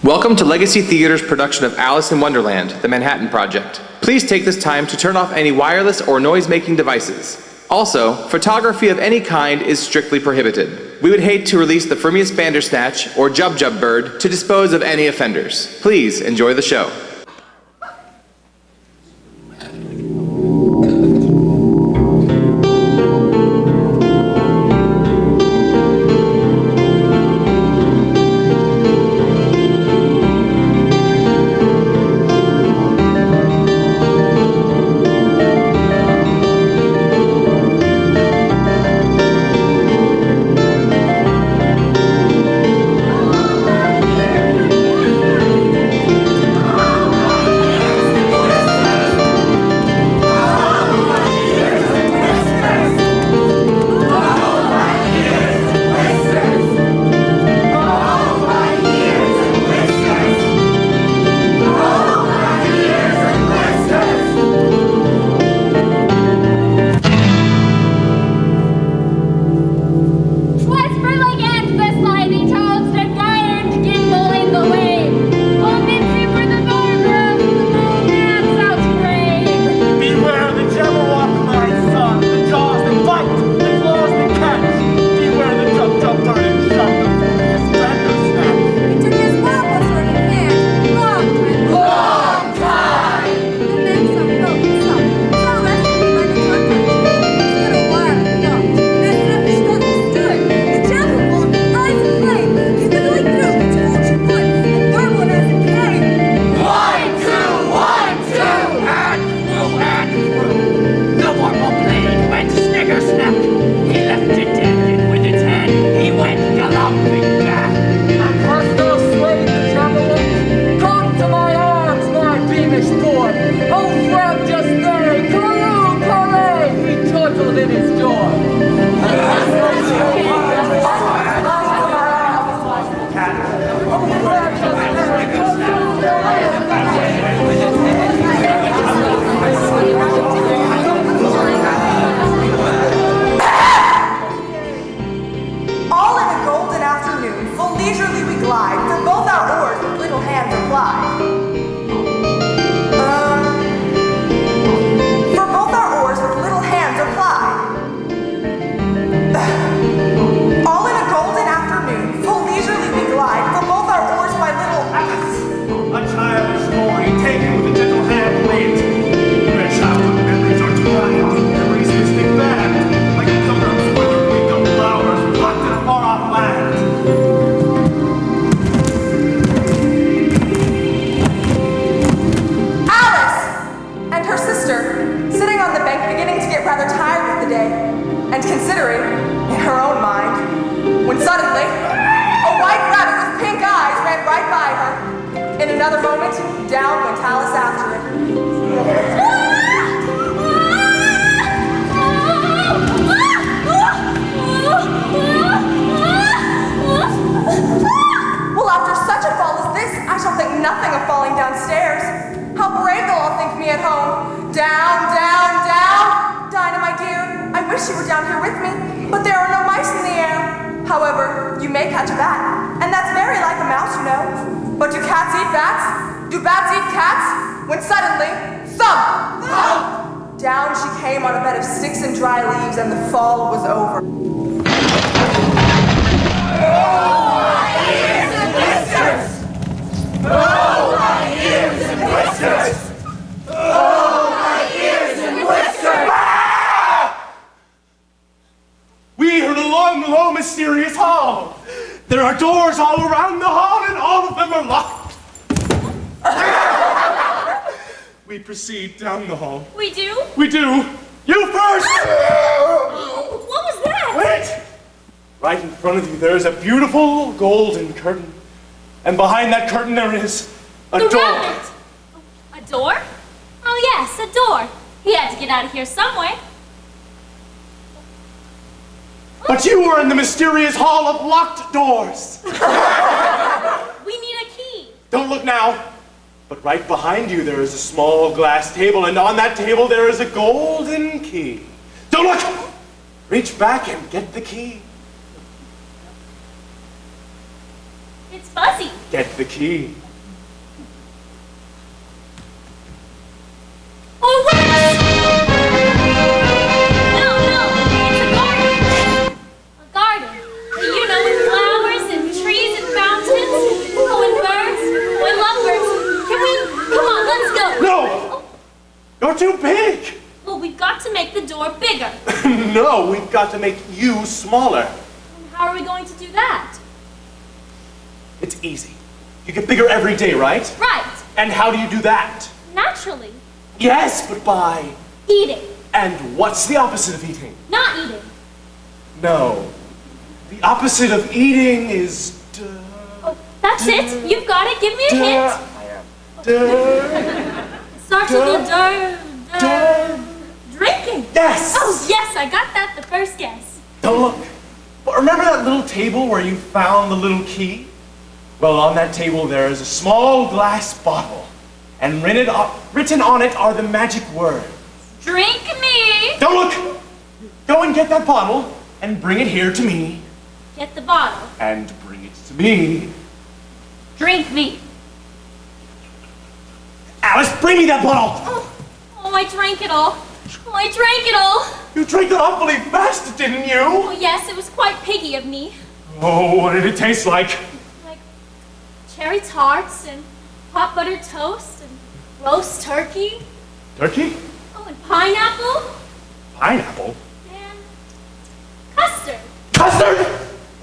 Welcome to Legacy Theater's production of Alice in Wonderland, The Manhattan Project. Please take this time to turn off any wireless or noise-making devices. Also, photography of any kind is strictly prohibited. We would hate to release the Firmius Bandersnatch or Jub Jub Bird to dispose of any offenders. Please enjoy the show. Down the hall. We do? We do. You first! What was that? Wait! Right in front of you there is a beautiful golden curtain. And behind that curtain there is a door. Rabbit. A door? Oh yes, a door. He had to get out of here some way. But you were in the mysterious hall of locked doors. We need a key. Don't look now. But right behind you there is a small glass table, and on that table there is a golden key. Don't look! Reach back and get the key. It's fuzzy. Get the key. Oh, it works! No, it's a garden. A garden. You know, with flowers and trees and fountains. Oh, and birds. Oh, I love birds. Come on, let's go. No! Oh, You're too big! well, we've got to make the door bigger. No, we've got to make you smaller. And how are we going to do that? It's easy. You get bigger every day, right? Right. And how do you do that? Naturally. Yes, but by... Eating. And what's the opposite of eating? Not eating. No. The opposite of eating is... Oh, that's it. You've got it. Give me a hint. It starts with a drinking. Yes! Oh, yes, I got that the first guess. Don't look. But remember that little table where you found the little key? Well, on that table there is a small glass bottle. And written on it are the magic words. Drink me. Don't look! Go and get that bottle and bring it here to me. Get the bottle. And bring it to me. Drink me. Alice, bring me that bottle! Oh, I drank it all. Oh, I drank it all. You drank it awfully fast, didn't you? Oh, yes, it was quite piggy of me. Oh, what did it taste like? Like cherry tarts and hot buttered toast and roast turkey. Turkey? Oh, and pineapple Pineapple? and custard. Custard?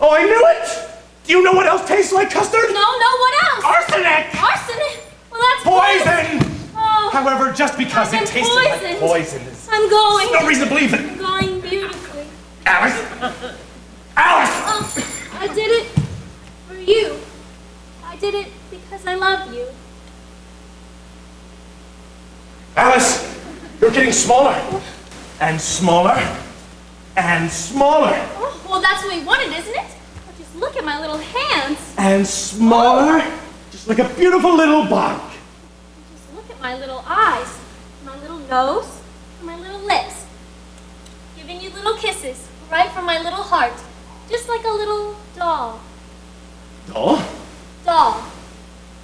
Oh, I knew it! Do you know what else tastes like custard? No, what else? Arsenic! Arsenic. Well, that's Poison! Oh, However, just because I've it been tasted like poisoned. poison is I'm going. no reason to believe it. I'm going beautifully. Alice! Alice! Oh, I did it for you. I did it because I love you. Alice! You're getting smaller. And smaller. And smaller. Oh, well, that's what we wanted, isn't it? Oh, just look at my little hands. And smaller. Just like a beautiful little bug. Just look at my little eyes, my little nose, and my little lips. Giving you little kisses right from my little heart. Just like a little doll. Doll? Doll.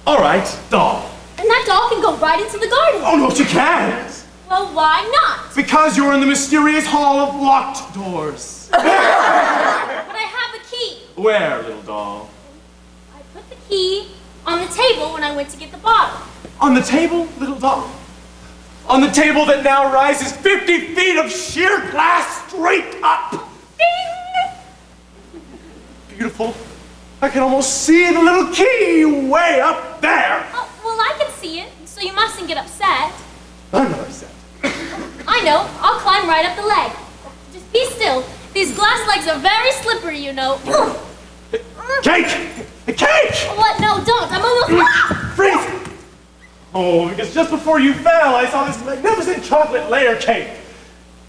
All right, doll. And that doll can go right into the garden. Oh, no, she can't. Well, why not? Because you're in the mysterious hall of locked doors. But I have a key. Where, little doll? I put the key on the table when I went to get the bottle. On the table, little doll? On the table that now rises 50 feet of sheer glass straight up. Ding! Beautiful. I can almost see the little key way up there. Oh, well, I can see it, so you mustn't get upset. I'm not upset. I know. I'll climb right up the leg. Just be still. These glass legs are very slippery, you know. Cake! The cake! What? No, don't. I'm almost... Freeze! Oh, because just before you fell, I saw this magnificent chocolate layer cake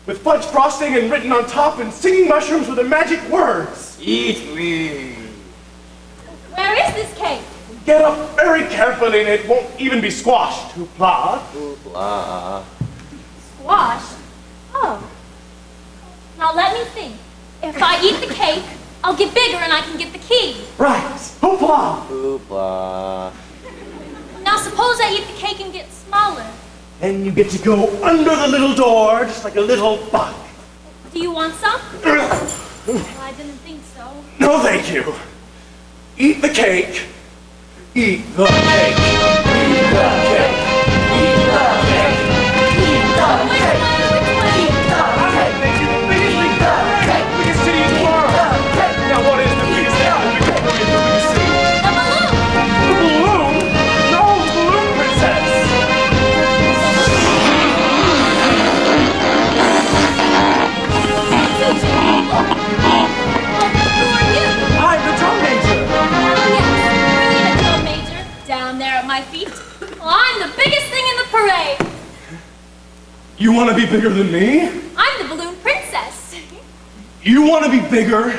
with fudge frosting and written on top and singing mushrooms with the magic words. Eat me. Where is this cake? Get up very carefully and it won't even be squashed. Hoopla. Hoopla. Squashed? Oh. Now let me think. If I eat the cake, I'll get bigger and I can get the key. Right. Hoopla. Hoopla. Now suppose I eat the cake and get smaller. Then you get to go under the little door just like a little bug. Do you want some? Well, I didn't think so. No, thank you. Eat the cake. Eat the cake. Eat the cake. Eat the cake. Eat the cake. Biggest city in the world. Now what is the biggest city? The biggest city? The balloon! The balloon? No, the balloon princess. Who are you? I'm the drum major. Oh, yes. We need a drum major down there at my feet. Well, I'm the biggest thing in the parade. You want to be bigger than me? I'm the balloon princess. You want to be bigger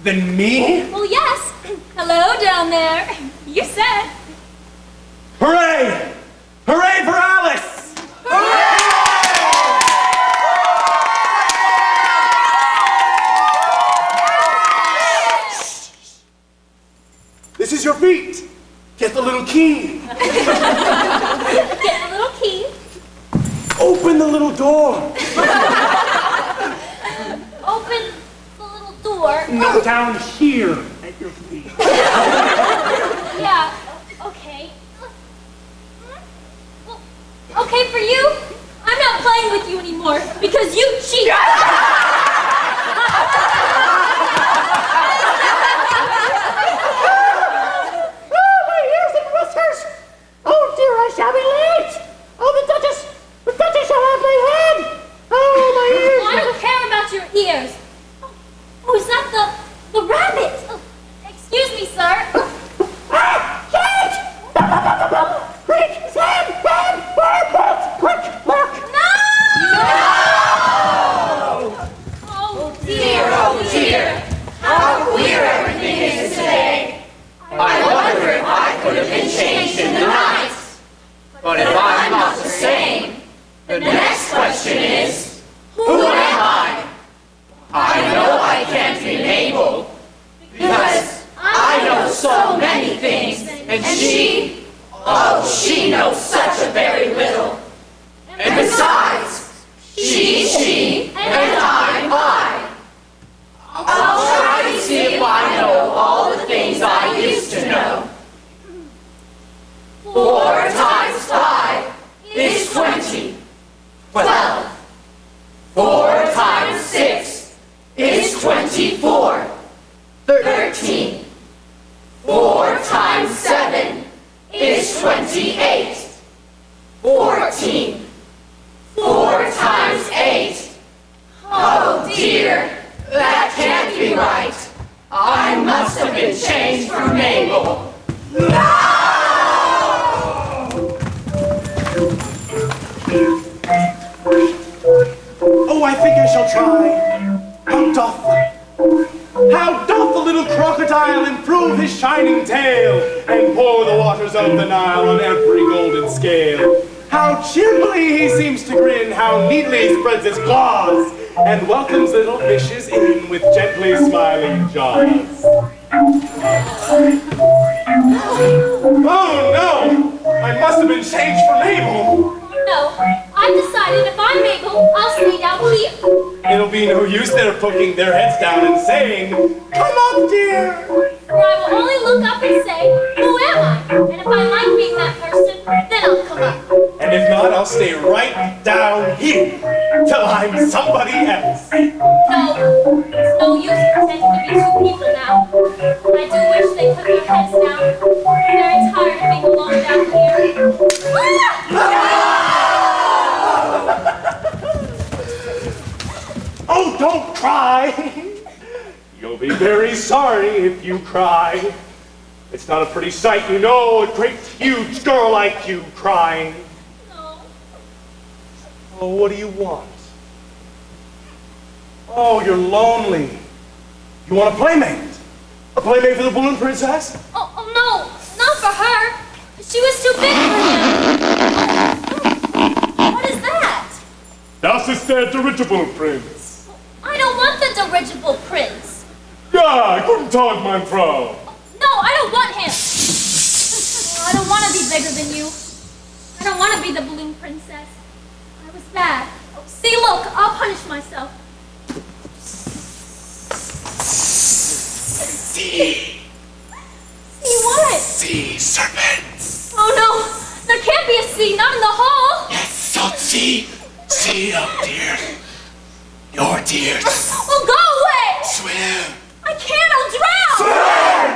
than me? Well, yes. Hello down there. You said. Hooray! Hooray for Alice! This is your feet. Get the little key. Get the little key. Open the little door. Open the little door. No, down here at your feet. Yeah, okay. Well, okay for you? I'm not playing with you anymore because you cheat. Oh dear, I shall be late! Oh, the Duchess shall have my head! Oh, my ears! Well, I don't care about your ears. Oh, is that the rabbit? Oh, excuse me, sir. Ah! Kate! Quick, Sam! Quick, look! No! Oh dear, How queer everything is today. I wonder if I could have been changed in the night. But if I'm not the same, the next question is, who am I? I know I can't be Mabel, because I know so many things, and she knows such a very little. And besides, she's she, and I'm I. I'll try to see if I know all the things I used to know. 4 times 5 is 20. 12. 4 times 6 is 24. 13. 4 times 7 is 28. 14. 4 times 8. Oh dear. That can't be right. I must have been changed for Mabel. Oh, I think I shall try. How doth the little crocodile improve his shining tail and pour the waters of the Nile on every golden scale? How cheerfully he seems to grin, how neatly he spreads his claws, and welcomes little fishes in with gently smiling jaws. Oh no! I must have been changed for Mabel! no. I've decided if I'm Mabel, I'll stay down here. It'll be no use their poking their heads down and saying, "Come up, dear!" For I will only look up and say, who am I? And if I like being that person, then I'll come up. And if not, I'll stay right down here till I'm somebody else. No, it's no use pretending to be 2 people now. I do wish they put their heads down. I'm very tired of being alone down here. Oh, don't cry! You'll be very sorry if you cry. It's not a pretty sight, you know, a great, huge girl like you crying. No. Oh, what do you want? Oh, you're lonely. You want a playmate? A playmate for the balloon princess? Oh, no, not for her. She was too big for him. What is that? Das ist der dirigible prince. I don't want the dirigible prince. Ja, guten Tag, mein Frau. No, I don't want him. I don't want to be bigger than you. I don't want to be the balloon princess. I was bad. Oh, see, look, I'll punish myself. See what? sea serpents. Oh no, there can't be a sea, not in the hall. Yes, so see up, dear. Your tears. Well, go away. Swim. I can't, I'll drown. Swim!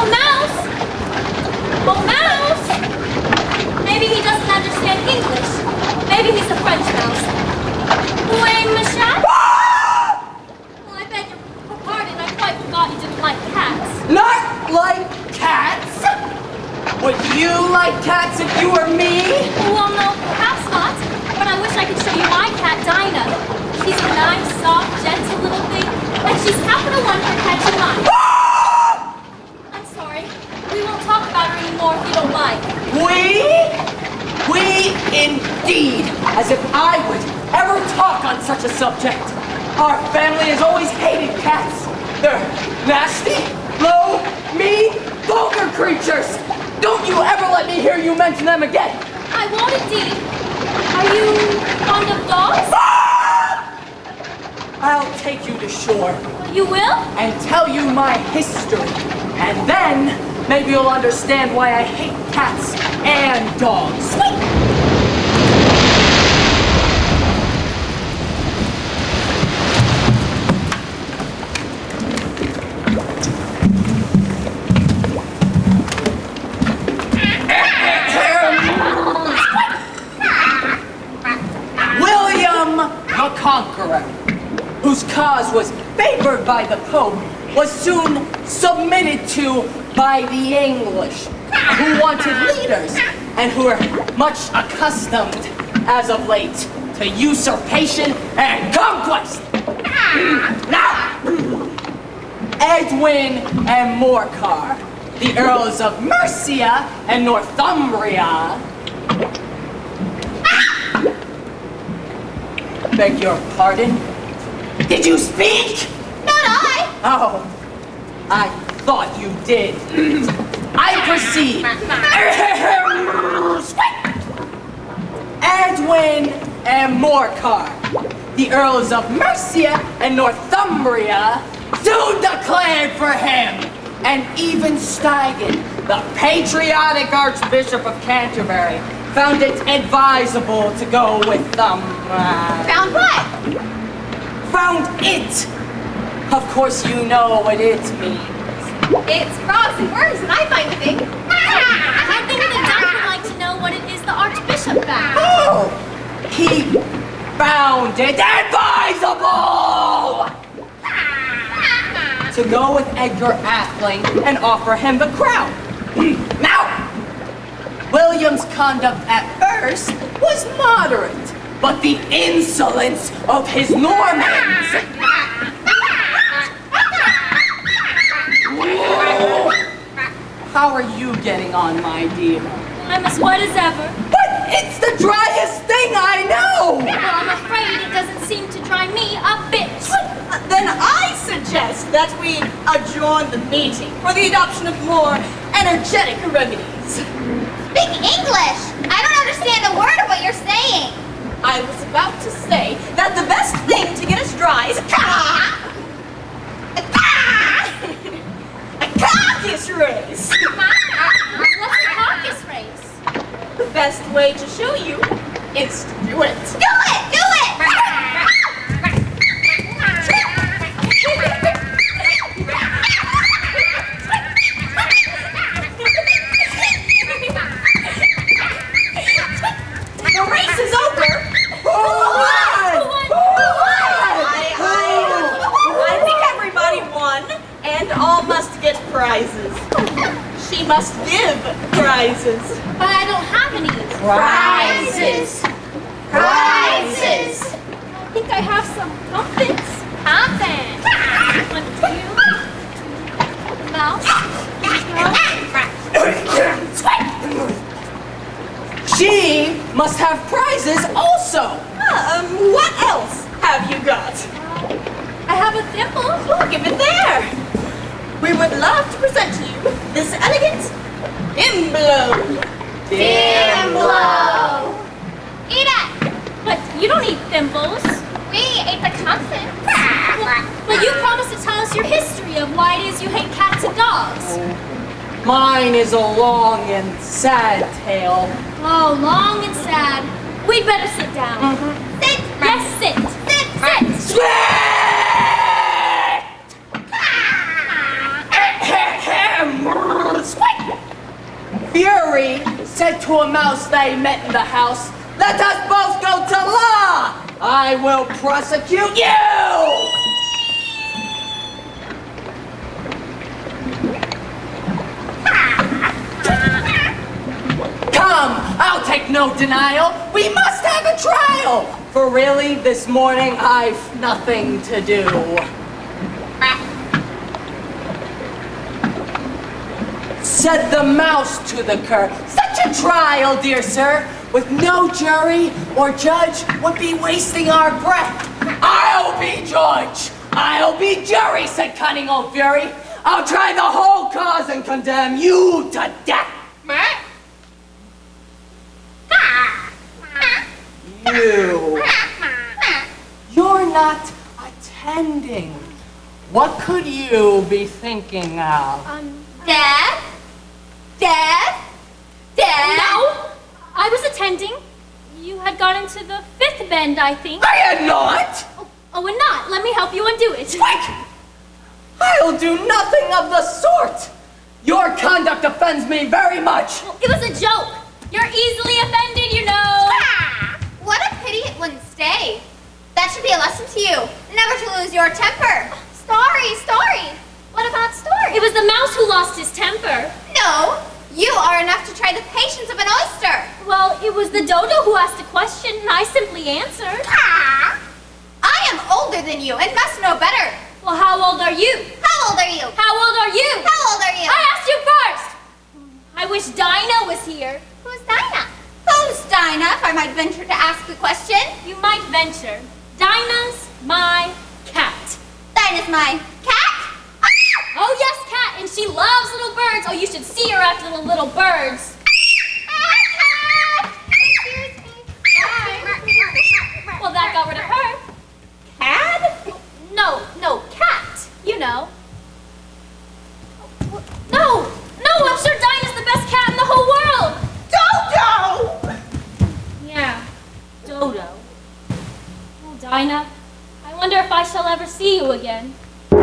Oh, mouse. Oh, mouse. Maybe he doesn't understand English. Maybe he's a French mouse. Oui, monsieur? Well, I beg your pardon. I quite forgot you didn't like cats. Not like cats? Would you like cats if you were me? Well, no, perhaps not. But I wish I could show you my cat, Dinah. She's a nice, soft, gentle little thing, and she's half of the one for catching mice. I'm sorry. We won't talk about her anymore if you don't like. We indeed, as if I would ever talk on such a subject. Our family has always hated cats. They're nasty, low, mean, vulgar creatures. Don't you ever let me hear you mention them again. I won't indeed. Are you fond of dogs? I'll take you to shore You will? and tell you my history. And then maybe you'll understand why I hate cats and dogs. William the Conqueror, whose cause was favored by the Pope, was soon submitted to by the English, who wanted leaders and who were much accustomed, as of late, to usurpation and conquest. Now, Edwin and Morcar, the Earls of Mercia and Northumbria. Beg your pardon? Did you speak? Not I. Oh, I thought you did. I perceive. Edwin and Morcar, the Earls of Mercia and Northumbria, soon declared for him, and even Steigen, the patriotic Archbishop of Canterbury, found it advisable to go with them. Found what? Found it! Of course you know what it means. It's frogs and worms and I find things. I think the duck would like to know what it is the Archbishop found. Oh! He found it advisable to go with Edgar Atheling and offer him the crown. Now, William's conduct at first was moderate, but the insolence of his Normans. How are you getting on, my dear? I'm as wet as ever. But it's the driest thing I know! Well, I'm afraid it doesn't seem to dry me a bit. Then I suggest that we adjourn the meeting for the adoption of more energetic remedies. Speak English! I don't understand a word of what you're saying. I was about to say that the best thing to get us dry is a caucus race. What's a caucus race? The best way to show you is to do it. Do it! Do it! The race is over. I think everybody won, and all must get prizes. She must give prizes. But I don't have any. Prizes. Prizes! I think I have some pumpkins. Pumpkins! 1, 2, mouse. She must have prizes also! What else have you got? I have a thimble. Oh, give it there. We would love to present to you this elegant Imblo. Thimble! Eat it! But you don't eat thimbles. We ate the contents. But you promised to tell us your history of why it is you hate cats and dogs. Mine is a long and sad tale. Oh, long and sad. We'd better sit down. Sit! Yes, sit! Sit! Fury said to a mouse they met in the house, "Let us both go to law! I will prosecute you!" Come, I'll take no denial. We must have a trial. For really, this morning I've nothing to do. Said the mouse to the cur, "Such a trial, dear sir, with no jury or judge would be wasting our breath. I I'll be judge. I'll be jury, said cunning old fury. I'll try the whole cause and condemn you to death. You're not attending. What could you be thinking of? Dad? Dad? Dad? No! I was attending. You had got into the fifth bend, I think. I had not! Oh, and not. Let me help you undo it. Wait! I'll do nothing of the sort! Your conduct offends me very much! Well, it was a joke. You're easily offended, you know. What a pity it wouldn't stay. That should be a lesson to you. Never to lose your temper. Story. What about story? It was the mouse who lost his temper. No, you are enough to try the patience of an oyster. Well, it was the dodo who asked a question, and I simply answered. I am older than you and must know better. Well, how old are you? How old are you? How old are you? How old are you? I asked you first! I wish Dinah was here. Who's Dinah? Who's Dinah, if I might venture to ask the question? You might venture. Dinah's my cat. Dinah's my cat? Oh, yes, cat, and she loves little birds. Oh, you should see her after the little birds. Cat! Excuse me. Well, that got rid of her. Cat? No, cat. You know. No, I'm sure Dinah's the best cat in the whole world. Dodo! Yeah, Dodo. Oh, Dinah, I wonder if I shall ever see you again. Oh,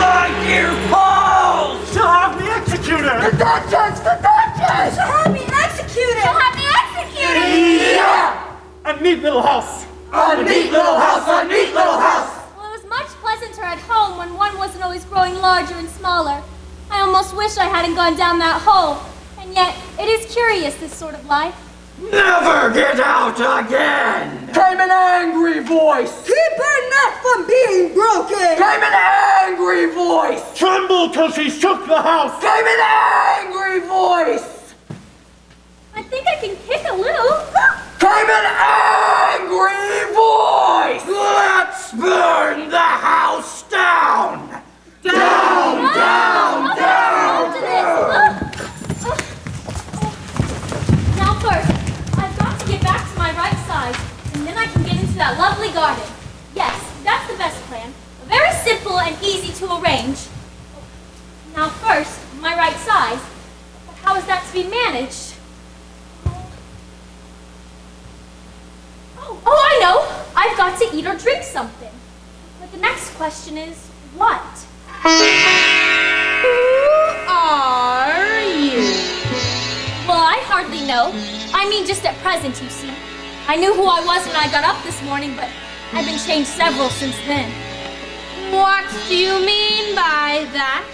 my dear Paul! She'll have me executed! The Duchess! Have me executed! She'll have me executed! Yeah! A neat little house! A neat little house! Well, it was much pleasanter at home when one wasn't always growing larger and smaller. I almost wish I hadn't gone down that hole. And yet, it is curious, this sort of life. Never get out again! Came an angry voice! Keep her neck from being broken! Came an angry voice! Tremble till she shook the house! Came an angry voice! I think I can kick a little. Came an angry voice! Let's burn the house down! Down! Now first, I've got to get back to my right side, and then I can get into that lovely garden. Yes, that's the best plan. Very simple and easy to arrange. Now first, my right side. But how is that to be managed? Oh, I know! I've got to eat or drink something. But the next question is, what? Who are you? Well, I hardly know. I mean, just at present, you see. I knew who I was when I got up this morning, but I've been changed several since then. What do you mean by that?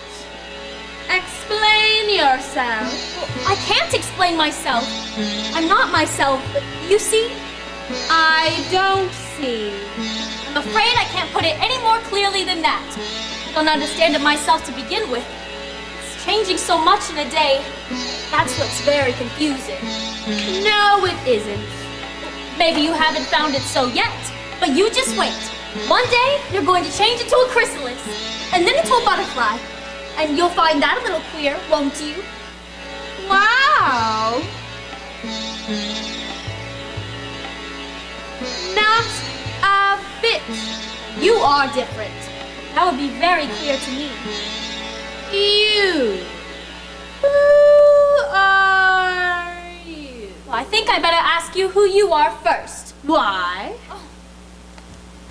Explain yourself. Well, I can't explain myself. I'm not myself, but you see? I don't see. I'm afraid I can't put it any more clearly than that. I don't understand it myself to begin with. It's changing so much in a day. That's what's very confusing. No, it isn't. Maybe you haven't found it so yet, but you just wait. One day, you're going to change into a chrysalis, and then into a butterfly. And you'll find that a little queer, won't you? Wow. Not a bit. You are different. That would be very clear to me. You. Who are you? Well, I think I better ask you who you are first. Why?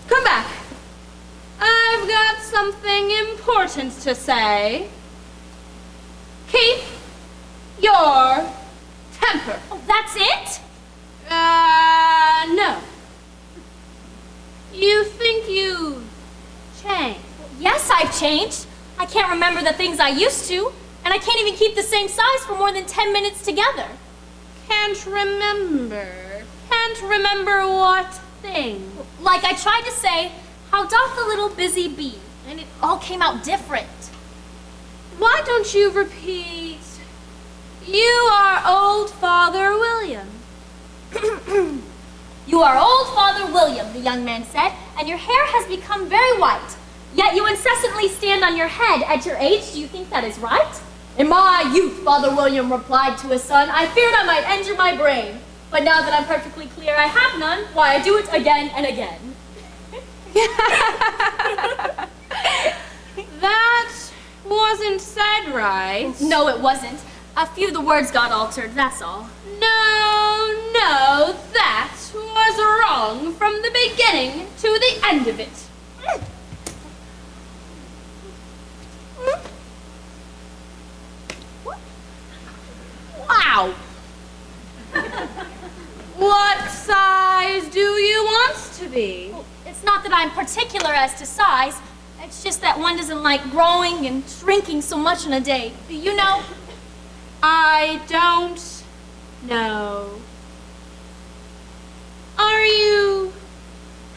Come back. I've got something important to say. Keep your temper. Oh, that's it? No. You think you've changed? Yes, I've changed. I can't remember the things I used to, and I can't even keep the same size for more than 10 minutes together. Can't remember. Can't remember what thing? Like I tried to say, how doth the little busy bee? And it all came out different. Why don't you repeat? You are old Father William. You are old Father William, the young man said, and your hair has become very white. Yet you incessantly stand on your head. At your age, do you think that is right? In my youth, Father William replied to his son, I feared I might injure my brain. But now that I'm perfectly clear I have none, why I do it again and again. That wasn't said right. No, it wasn't. A few of the words got altered, that's all. No, that was wrong from the beginning to the end of it. Wow. What size do you want to be? It's not that I'm particular as to size. It's just that one doesn't like growing and shrinking so much in a day. Do you know? I don't know. Are you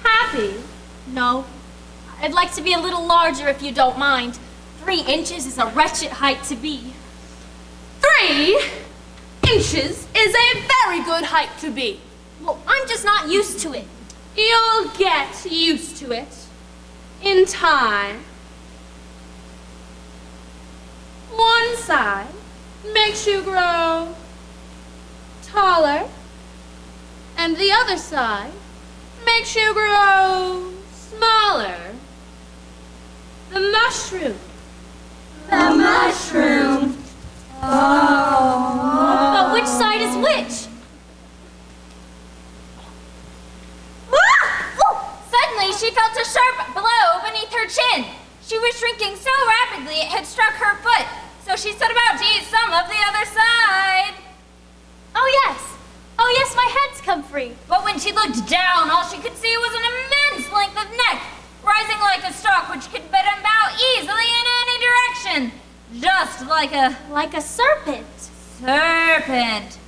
happy? No. I'd like to be a little larger if you don't mind. 3 inches is a wretched height to be. 3 inches is a very good height to be. Well, I'm just not used to it. You'll get used to it in time. One side makes you grow taller, and the other side makes you grow smaller. The mushroom. The mushroom. But which side is which? Suddenly, she felt a sharp blow beneath her chin. She was shrinking so rapidly it had struck her foot, so she set about to eat some of the other side. Oh yes, my head's come free. But when she looked down, all she could see was an immense length of neck, rising like a stalk which could bend about easily in any direction. Just like a serpent. serpent.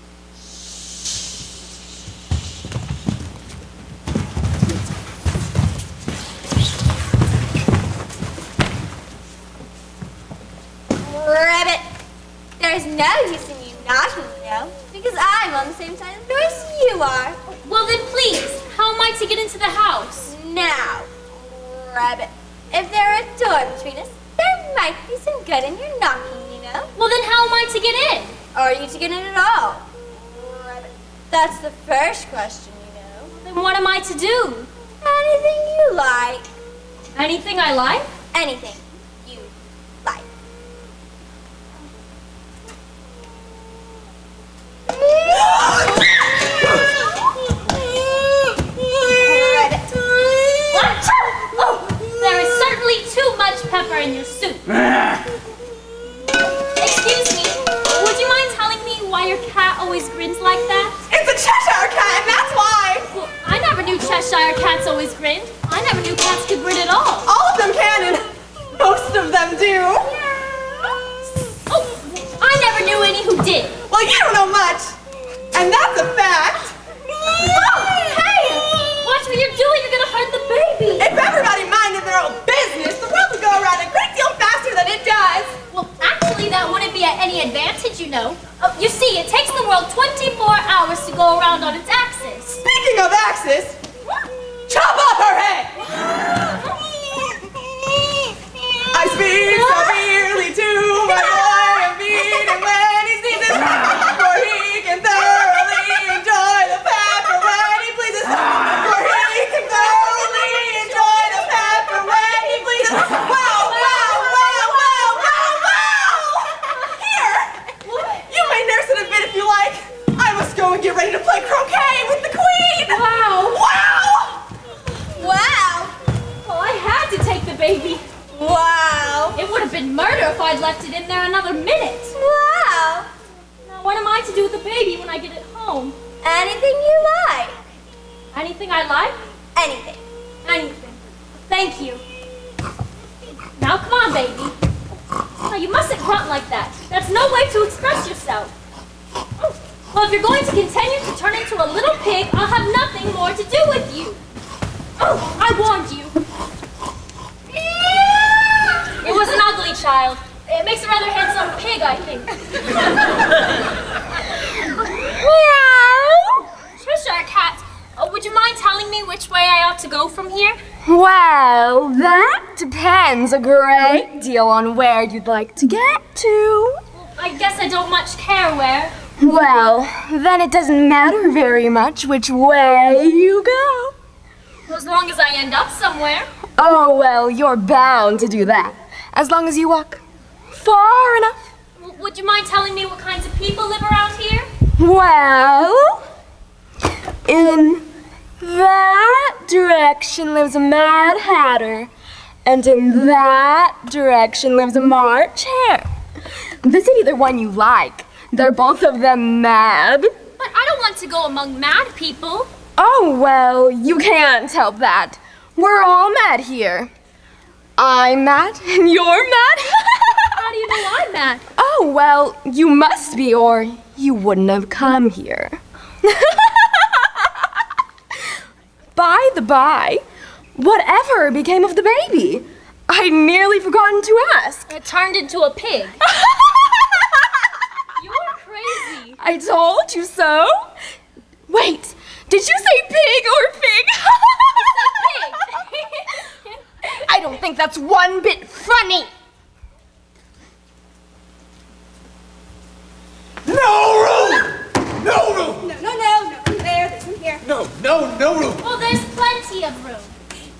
Rabbit, there's no use in you knocking, you know, because I'm on the same side of the door as you are. Well then please, how am I to get into the house? Now, Rabbit, if there are a door between us, there might be some good in your knocking, you know. Well then how am I to get in? Are you to get in at all? Rabbit, that's the first question, you know. Then what am I to do? Anything you like. Anything I like? Anything you like. There is certainly too much pepper in your soup. Excuse me, would you mind telling me why your cat always grins like that? It's a Cheshire cat, and that's why! Well, I never knew Cheshire cats always grinned. I never knew cats could grin at all. All of them can, and most of them do. Oh, I never knew any who did. Well, you don't know much, and that's a fact. Hey! Watch what you're doing, you're gonna hurt the baby. If everybody minded their own business, the world would go around a great deal faster than it does. Well, actually, that wouldn't be at any advantage, you know. You see, it takes the world 24 hours to go around on its axis. Speaking of axis, chop off her head! I speak severely to my boy and beat him when he sneezes, for he can thoroughly enjoy the pepper when he pleases, for he can thoroughly enjoy the pepper when he pleases. Wow, wow, wow, wow, wow, wow! Here, you may nurse it a bit if you like. I must go and get ready to play croquet with the queen. Wow. Wow! Wow! Well, I had to take the baby. Wow! It would have been murder if I'd left it in there another minute. Wow! Now, what am I to do with the baby when I get it home? Anything you like. Anything I like? Anything. Anything. Thank you. Now, come on, baby. Now, you mustn't grunt like that. That's no way to express yourself. Well, if you're going to continue to turn into a little pig, I'll have nothing more to do with you. Oh, I warned you. It was an ugly child. It makes a rather handsome pig, I think. Cheshire cat, would you mind telling me which way I ought to go from here? Well, that depends a great deal on where you'd like to get to. I guess I don't much care where. Well, then it doesn't matter very much which way you go. As long as I end up somewhere. Oh, well, you're bound to do that, as long as you walk far enough. Would you mind telling me what kinds of people live around here? Well, in that direction lives a Mad Hatter, and in that direction lives a March Hare. This is either one you like. They're both of them mad. But I don't want to go among mad people. Oh, well, you can't help that. We're all mad here. I'm mad, and you're mad. How do you know I'm mad? Oh, well, you must be, or you wouldn't have come here. By the by, whatever became of the baby? I'd nearly forgotten to ask. It turned into a pig. You're crazy. I told you so. Wait, did you say pig or fig? Pig. I don't think that's one bit funny. No room! No room! No, nothing there, there's some here. No room! Well, there's plenty of room.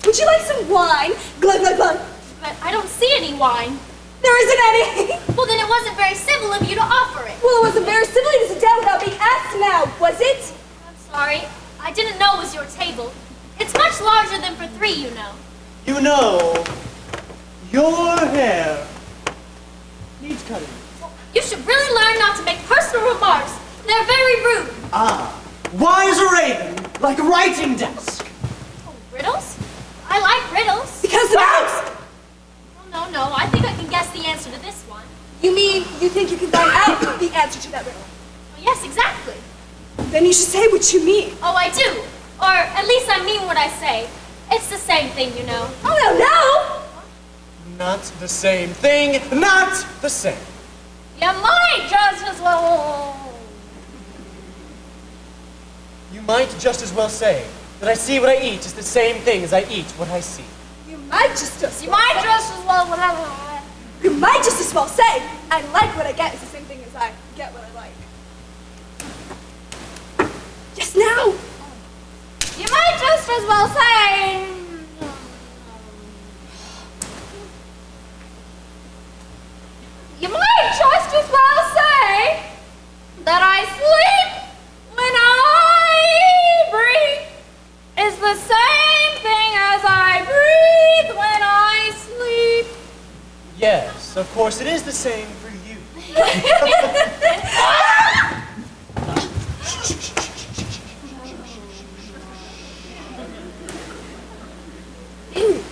Would you like some wine? Glug, glug, glug. But I don't see any wine. There isn't any. Well, then it wasn't very civil of you to offer it. Well, it wasn't very civil to sit down without being asked now, was it? I'm sorry. I didn't know it was your table. It's much larger than for three, you know. You know, your hair needs cutting. You should really learn not to make personal remarks. They're very rude. Wise a raven, like a writing desk. Oh, riddles? I like riddles. Because the mouse! Oh, no. I think I can guess the answer to this one. You mean you think you can find out the answer to that riddle? Oh, yes, exactly. Then you should say what you mean. Oh, I do. Or at least I mean what I say. It's the same thing, you know. Oh, no! Not the same thing, not the same. You might just as well. You might just as well say that I see what I eat is the same thing as I eat what I see. You might just as You might just as well. You might just as well say, I like what I get is the same thing as I get what I like. Yes, now! You might just as well say. You might just as well say that I sleep when I breathe is the same thing as I breathe when I sleep. Yes, of course it is the same for you.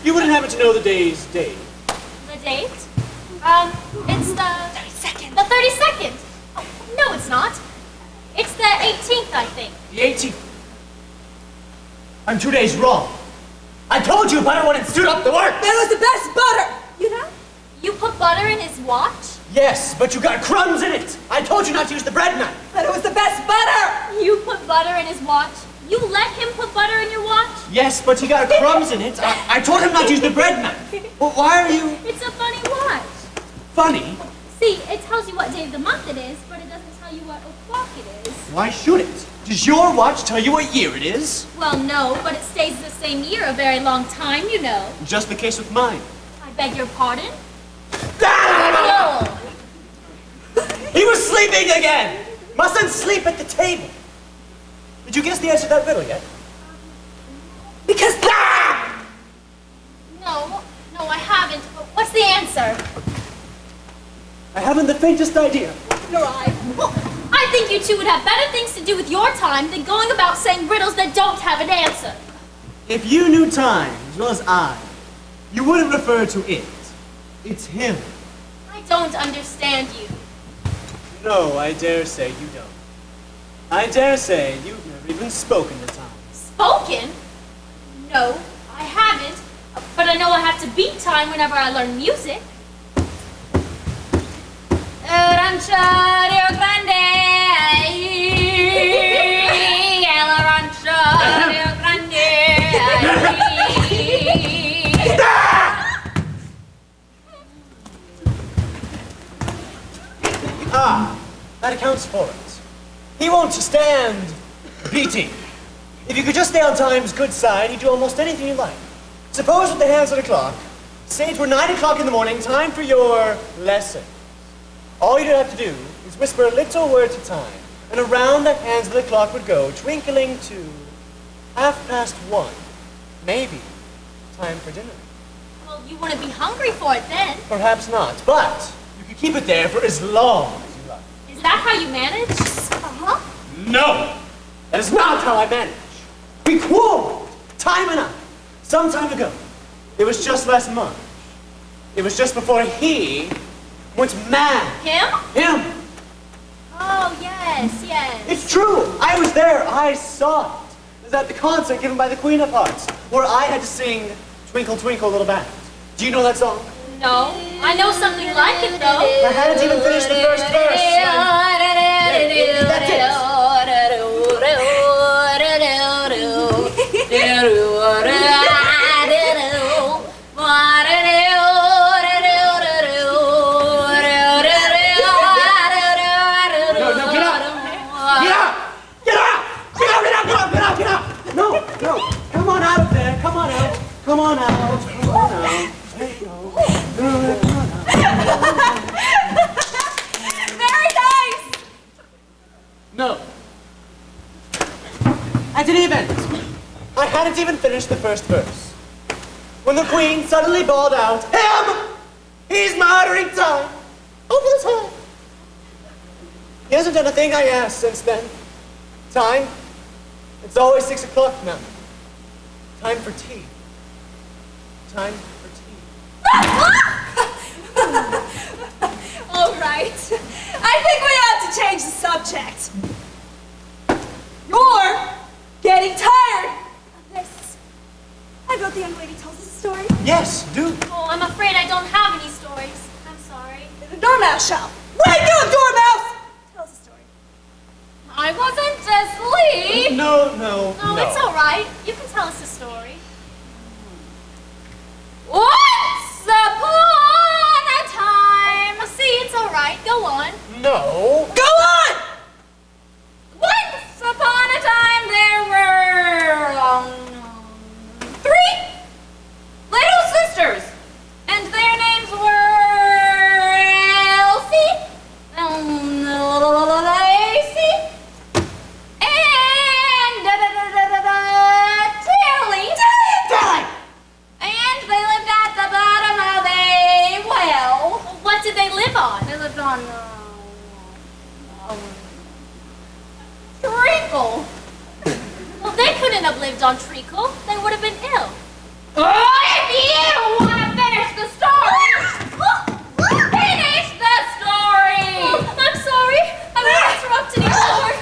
You wouldn't happen to know the day's date. The date? It's the 32nd. The 32nd. Oh, no, it's not. It's the 18th, I think. The 18th. I'm 2 days wrong. I told you butter wouldn't suit up the work. That was the best butter! You know? You put butter in his watch? Yes, but you got crumbs in it. I told you not to use the bread knife. That it was the best butter! You put butter in his watch? You let him put butter in your watch? Yes, but he got crumbs in it. I told him not to use the bread knife. Well, why are you It's a funny watch. funny? See, it tells you what day of the month it is, but it doesn't tell you what o'clock it is. Why should it? Does your watch tell you what year it is? Well, no, but it stays the same year a very long time, you know. Just the case with mine. I beg your pardon? Ah! He was sleeping again! Mustn't sleep at the table. Did you guess the answer to that riddle yet? Because No, I haven't. What's the answer? I haven't the faintest idea. nor I. Well, I think you two would have better things to do with your time than going about saying riddles that don't have an answer. If you knew time as well as I, you wouldn't refer to it. It's him. I don't understand you. No, I dare say you don't. I dare say you've never even spoken to time. Spoken? No, I haven't. But I know I have to beat time whenever I learn music. Rancho Rio Grande, el Rancho Rio Grande. Ah, that accounts for it. He won't stand beating. If you could just stay on time's good side, he'd do almost anything you like. Suppose with the hands of the clock, say it were 9 o'clock in the morning, time for your lesson. All you'd have to do is whisper a little word to time, and around the hands of the clock would go, twinkling to 1:30. Maybe time for dinner. Well, you wouldn't be hungry for it then. Perhaps not, but you could keep it there for as long as you like. Is that how you manage? Uh-huh. No! That is not how I manage. We quarreled, time and I, some time ago. It was just last month. It was just before he went mad. Him? Him! Oh, yes, yes. It's true! I was there, I saw it. It was at the concert given by the Queen of Hearts, where I had to sing Twinkle, Twinkle, Little Band. Do you know that song? No. I know something like it, though. I hadn't even finished the first verse. That's it. Come on out. There you go. Very nice! No. At any event, I hadn't even finished the first verse when the Queen suddenly bawled out, "Him! He's murdering time! Over the time!" He hasn't done a thing I asked since then. Time? It's always 6 o'clock now. Time for tea. Time for tea. All right. I think we ought to change the subject. You're getting tired of this. I bet the young lady tells us a story. Yes, do. Oh, I'm afraid I don't have any stories. I'm sorry. The dormouse shall. Wake up, dormouse! Tell us a story. I wasn't asleep. No. No, it's all right. You can tell us a story. Once upon a time. See, it's all right. Go on. No. Go on! Once upon a time, there were 3 little sisters, and their names were Elsie, Lacey, and Tilly. And they lived at the bottom of a well. What did they live on? They lived on treacle. Well, they couldn't have lived on treacle. They would have been ill. If you want to finish the story, finish the story. Oh, I'm sorry. I won't interrupt anymore.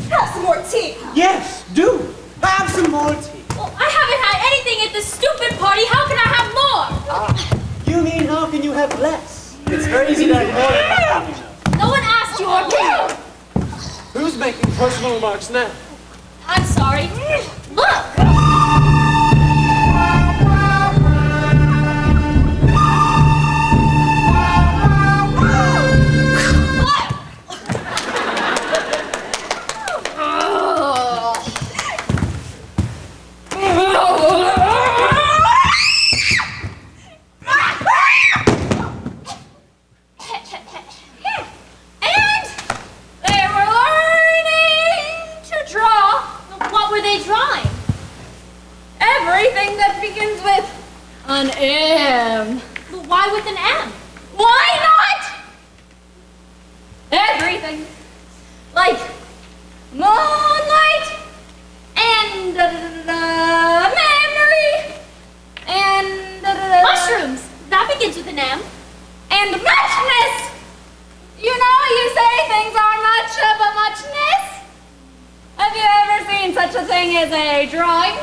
Have some more tea. Yes, do. Have some more tea. Well, I haven't had anything at this stupid party. How can I have more? You mean how can you have less? It's very easy to have more than you know. No one asked you or me. Who's making personal remarks now? I'm sorry. Look. An M. But why with an M? Why not? Everything. Like moonlight and memory and mushrooms. That begins with an M. And muchness. You know, you say things are much of a muchness. Have you ever seen such a thing as a drawing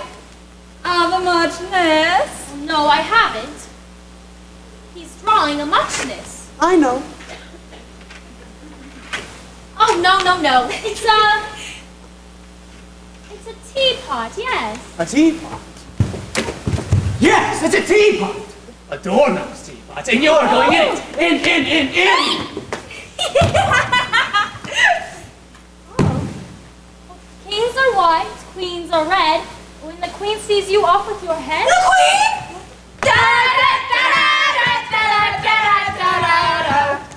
of a muchness? No, I haven't. He's drawing a muchness. I know. Oh, no. It's a teapot, yes. A teapot? Yes, it's a teapot! A dormouse teapot, and you're going in it! In! Kings are white, queens are red. When the queen sees you off with your head... The queen?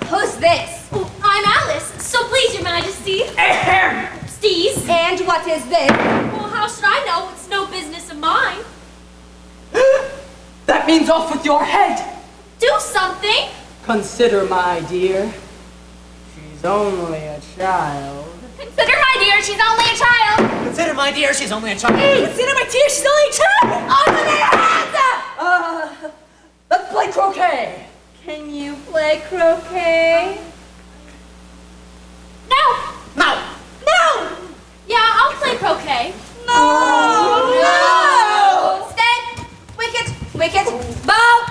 Who's this? Oh, I'm Alice, so please, Your Majesty. Steez. And what is this? Well, how should I know? It's no business of mine. That means off with your head. Do something. Consider, my dear, she's only a child. Consider, my dear, she's only a child. Consider, my dear, she's only a child. Consider, my dear, she's only a child. Open your hands! Let's play croquet. Can you play croquet? No. No. No. Yeah, I'll play croquet. No! Stand! Wicket! Bow!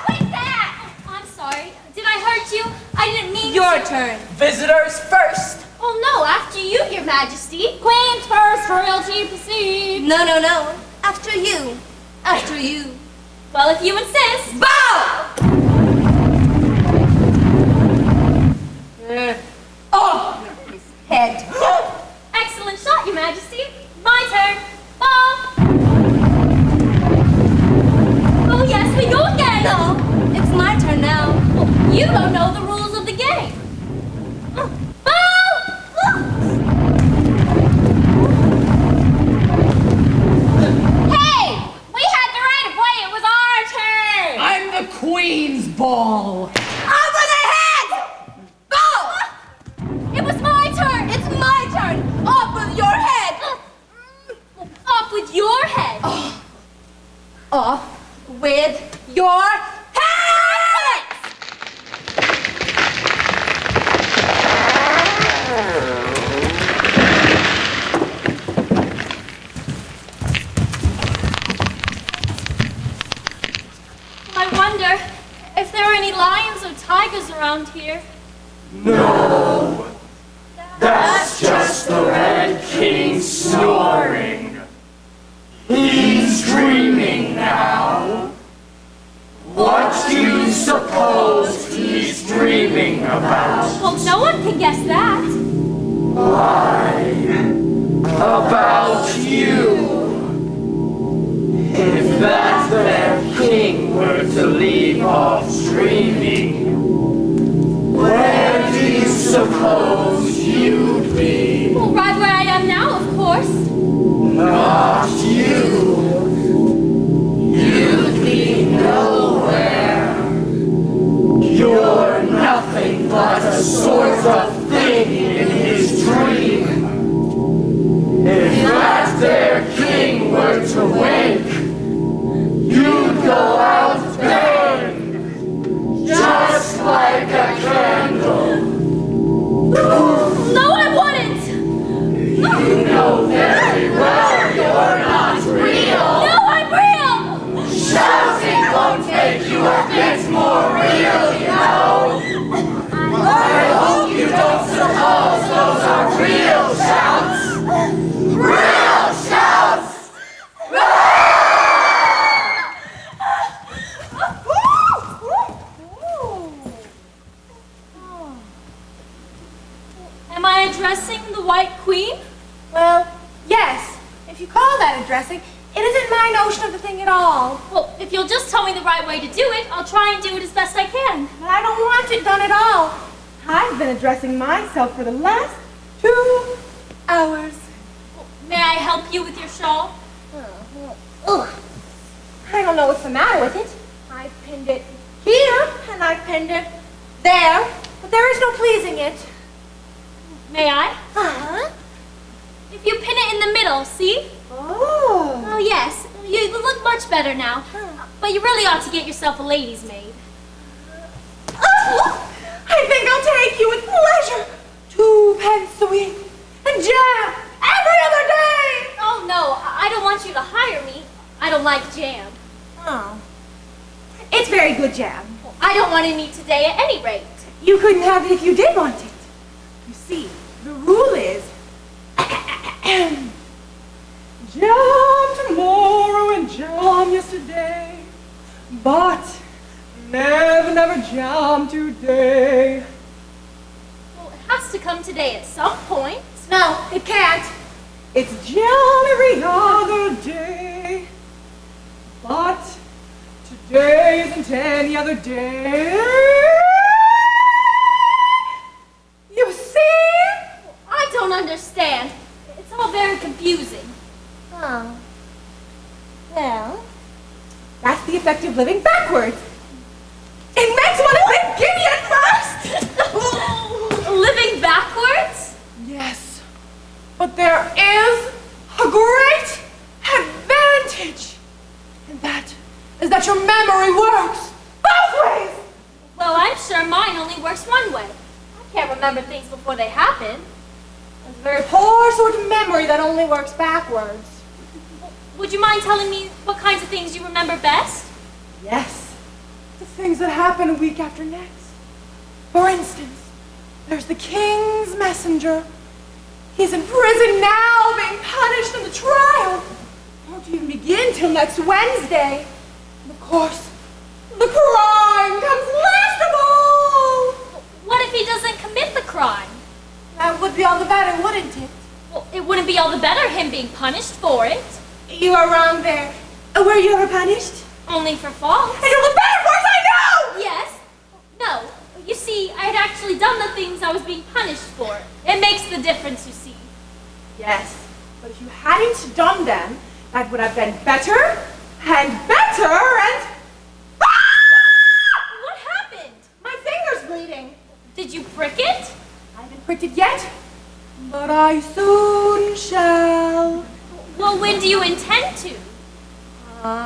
What's that? Oh, I'm sorry. Did I hurt you? I didn't mean Your to. turn. Visitors first. Oh, no, after you, Your Majesty. Queens first, royalty proceed. No. After you. After you. Well, if you insist. Bow! Oh! Head. Excellent shot, Your Majesty. My turn. Ball. Oh, yes, we go again. No, it's my turn now. Well, you don't know the rules of the game. Ball. Hey! We had the right of way. It was our turn. I'm the queen's ball. Open the head! Bow! It was my turn. It's my turn. Off with your head. Off with your head. Off with your head! I wonder if there are any lions or tigers around here. No. That's just the Red King snoring. He's dreaming now. What do you suppose he's dreaming about? Well, no one can guess that. Why? About you. If that there king were to leave off dreaming, where do you suppose you'd be? Well, right where I am now, of course. Not you. You'd be nowhere. You're nothing but a sort of thing in his dream. If that there king were to wake, you'd go out bang, just like a candle. No, I wouldn't. You know very well you're not real. No, I'm real. Shouting won't make you a bit more real, you know. I hope you don't suppose those are real shouts. Real shouts! Am I addressing the White Queen? Well, yes. If you call that addressing, it isn't my notion of the thing at all. Well, if you'll just tell me the right way to do it, I'll try and do it as best I can. But I don't want it done at all. I've been addressing myself for the last 2 hours. May I help you with your shawl? Ugh. I don't know what's the matter with it. I've pinned it here, and I've pinned it there, but there is no pleasing it. May I? Uh-huh. If you pin it in the middle, see? Oh. Oh, yes. You look much better now. But you really ought to get yourself a lady's maid. Oh, I think I'll take you with pleasure. 2 pence a week and jam every other day. Oh, no. I don't want you to hire me. I don't like jam. Oh. It's very good jam. I don't want any today at any rate. You couldn't have it if you did want it. You see, the rule is jam tomorrow and jam yesterday, but never will never jam today. Well, it has to come today at some point. No, it can't. It's jam every other day. But today isn't any other day. You see? I don't understand. It's all very confusing. Oh. Well, That's the effect of living backwards. It makes one a bit giddy at first. Living backwards? Yes, but there is a great advantage, and that is that your memory works both ways. Well, I'm sure mine only works one way. I can't remember things before they happen. It's a very poor sort of memory that only works backwards. Would you mind telling me what kinds of things you remember best? Yes, the things that happen week after next. For instance, there's the king's messenger. He's in prison now, being punished in the trial. Won't even begin till next Wednesday. And of course, the crime comes last of all. What if he doesn't commit the crime? that would be all the better, wouldn't it? Well, it wouldn't be all the better him being punished for it. You are wrong there. Were you ever punished? Only for fault. And you'll look better for it, I know! Yes. No. You see, I had actually done the things I was being punished for. It makes the difference, you see. Yes, but if you hadn't done them, that would have been better and better and... What happened? My finger's bleeding. Did you prick it? I haven't pricked it yet, but I soon shall. Well, when do you intend to? When